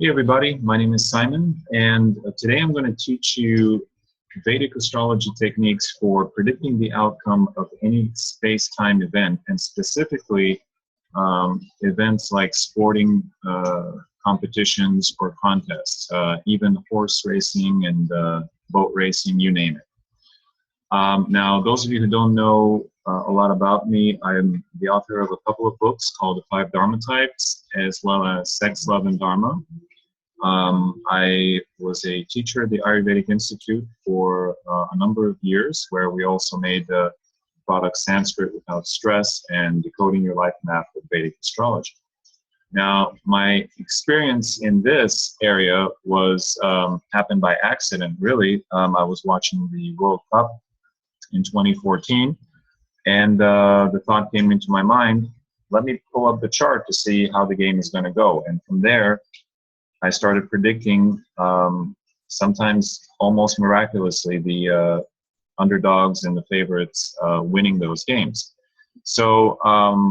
Hey everybody, my name is Simon, and today I'm going to teach you Vedic astrology techniques for predicting the outcome of any space-time event, and specifically events like sporting competitions or contests, even horse racing and boat racing, you name it. Now, those of you who don't know a lot about me, I'm the author of a couple of books called The 5 Dharma Types, as well as Sex, Love, and Dharma. I was a teacher at the Ayurvedic Institute for a number of years, where we also made the product Sanskrit Without Stress and Decoding Your Life Map with Vedic Astrology. Now, my experience in this area was happened by accident, really. I was watching the World Cup in 2014, and the thought came into my mind, let me pull up the chart to see how the game is going to go. And from there, I started predicting, sometimes almost miraculously, the underdogs and the favorites winning those games. So,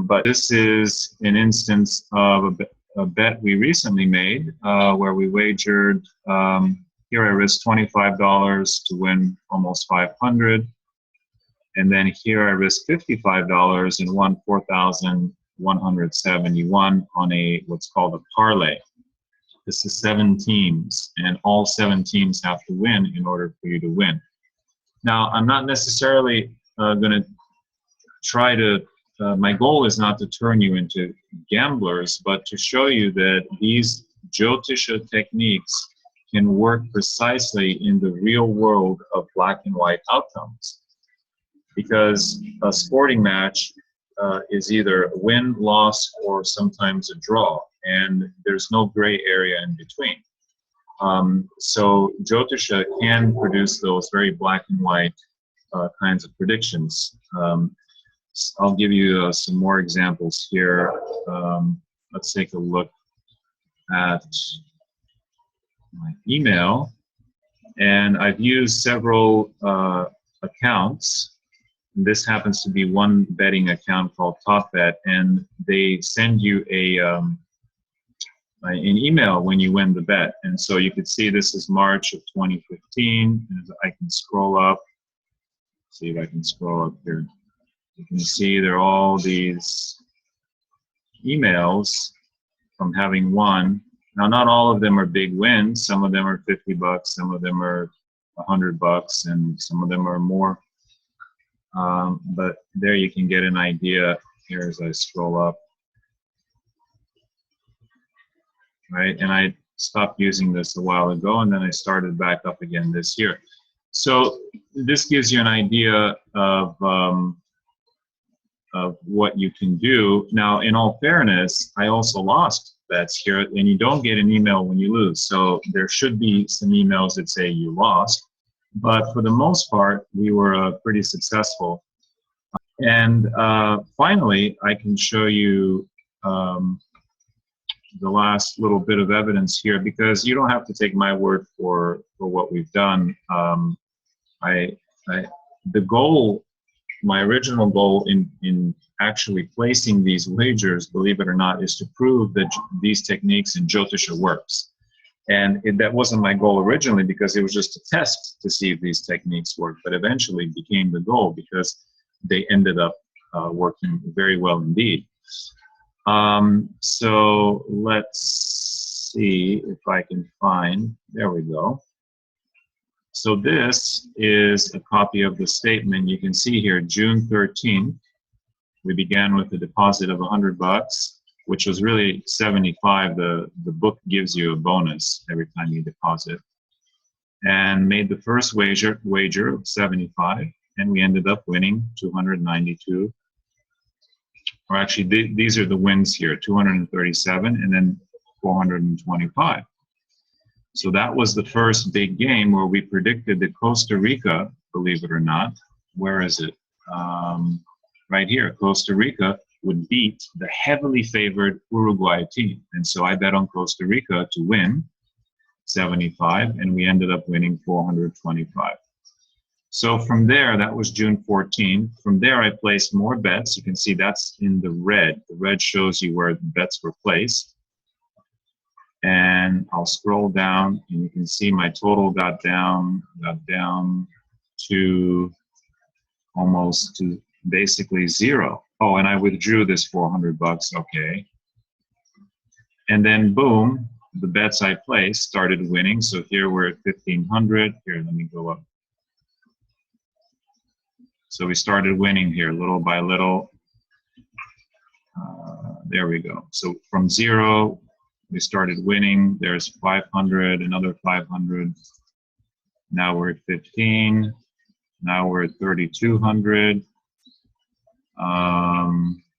but this is an instance of a bet we recently made, where we wagered, here I risked $25 to win almost $500. And then here I risked $55 and won $4,171 on what's called a parlay. This is 7 teams, and all 7 teams have to win in order for you to win. Now, I'm not necessarily going to try to, my goal is not to turn you into gamblers, but to show you that these Jyotisha techniques can work precisely in the real world of black and white outcomes. Because a sporting match is either a win, loss, or sometimes a draw, and there's no gray area in between. So Jyotisha can produce those very black and white kinds of predictions. I'll give you some more examples here. Let's take a look at my email, and I've used several accounts. This happens to be one betting account called Top Bet, and they send you an email when you win the bet. And so you could see this is March of 2015, and I can scroll up, see if I can scroll up here. You can see there are all these emails from having won. Now, not all of them are big wins. Some of them are $50, some of them are $100, and some of them are more. But there you can get an idea here as I scroll up. Right, and I stopped using this a while ago, and then I started back up again this year. So this gives you an idea of what you can do. Now, in all fairness, I also lost bets here, and you don't get an email when you lose. So there should be some emails that say you lost. But for the most part, we were pretty successful. And finally, I can show you the last little bit of evidence here, because you don't have to take my word for what we've done. The goal, my original goal in actually placing these wagers, believe it or not, is to prove that these techniques in Jyotisha works. And that wasn't my goal originally, because it was just a test to see if these techniques work, but eventually became the goal because they ended up working very well indeed. So let's see if I can find, there we go. So this is a copy of the statement. You can see here, June 13th, we began with a deposit of $100. Which was really 75. The book gives you a bonus every time you deposit. And made the first wager of 75, and we ended up winning 292. Or actually, these are the wins here, 237 and then 425. So that was the first big game where we predicted that Costa Rica, believe it or not, where is it? Right here, Costa Rica would beat the heavily favored Uruguay team. And so I bet on Costa Rica to win 75, and we ended up winning 425. So from there, that was June 14th. From there, I placed more bets. You can see that's in the red. The red shows you where the bets were placed. And I'll scroll down, and you can see my total got down to almost to basically zero. Oh, and I withdrew this 400 bucks, okay. And then boom, the bets I placed started winning. So here we're at 1,500. Here, let me go up. So we started winning here little by little. There we go. So from zero, we started winning. There's 500, another 500. Now we're at 15. Now we're at 3,200.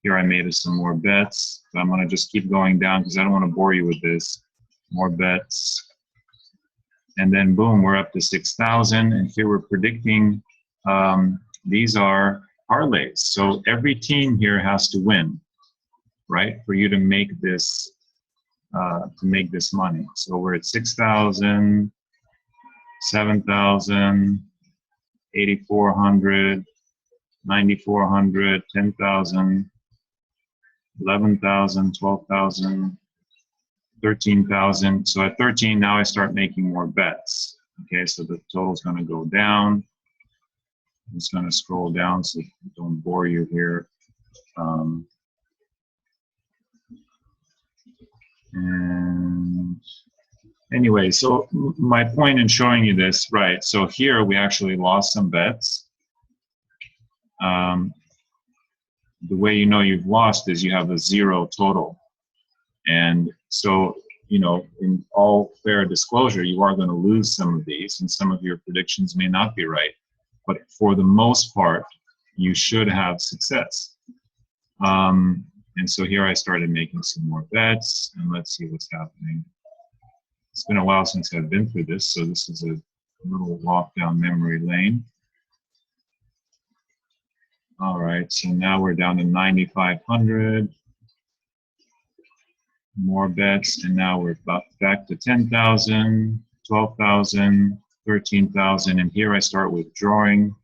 Here I made some more bets. So I'm going to just keep going down because I don't want to bore you with this. More bets. And then boom, we're up to 6,000. And here we're predicting, these are parlays. So every team here has to win, right? For you to make this money. So we're at 6,000, 7,000, 8,400, 9,400, 10,000, 11,000, 12,000, 13,000. So at 13, now I start making more bets. Okay, so the total's going to go down. I'm just going to scroll down so I don't bore you here. And anyway, so my point in showing you this, right, so here we actually lost some bets. The way you know you've lost is you have a zero total. And so, you know, in all fair disclosure, you are going to lose some of these, and some of your predictions may not be right. But for the most part, you should have success. And so here I started making some more bets, and let's see what's happening. It's been a while since I've been through this, so this is a little walk down memory lane. All right, so now we're down to 9,500. More bets, and now we're back to 10,000, 12,000, 13,000, and here I start withdrawing.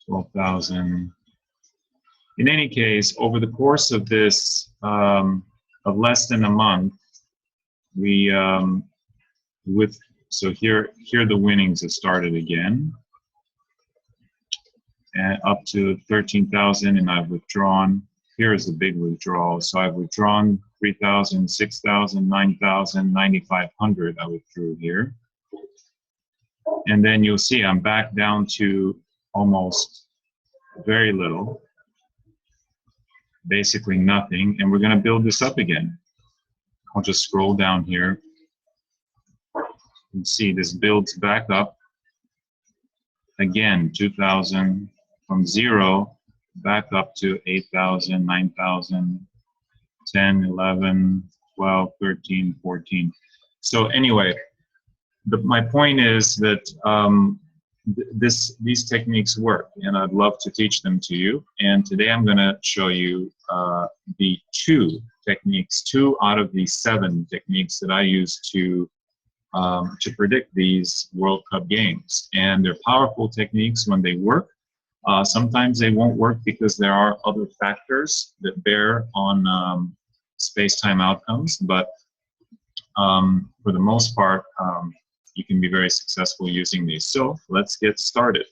12,000. In any case, over the course of this, of less than a month, we, so here the winnings have started again. And up to 13,000, and I've withdrawn. Here's the big withdrawal. So I've withdrawn 3,000, 6,000, 9,000, 9,500 I withdrew here. And then you'll see I'm back down to almost very little, basically nothing, and we're going to build this up again. I'll just scroll down here. You can see this builds back up again, 2,000, from zero back up to 8,000, 9,000, 10, 11, 12, 13, 14. So anyway, my point is that these techniques work, and I'd love to teach them to you. And today I'm going to show you the two out of the 7 techniques that I use to predict these World Cup games. And they're powerful techniques when they work. Sometimes they won't work because there are other factors that bear on space-time outcomes, but for the most part, you can be very successful using these. So let's get started.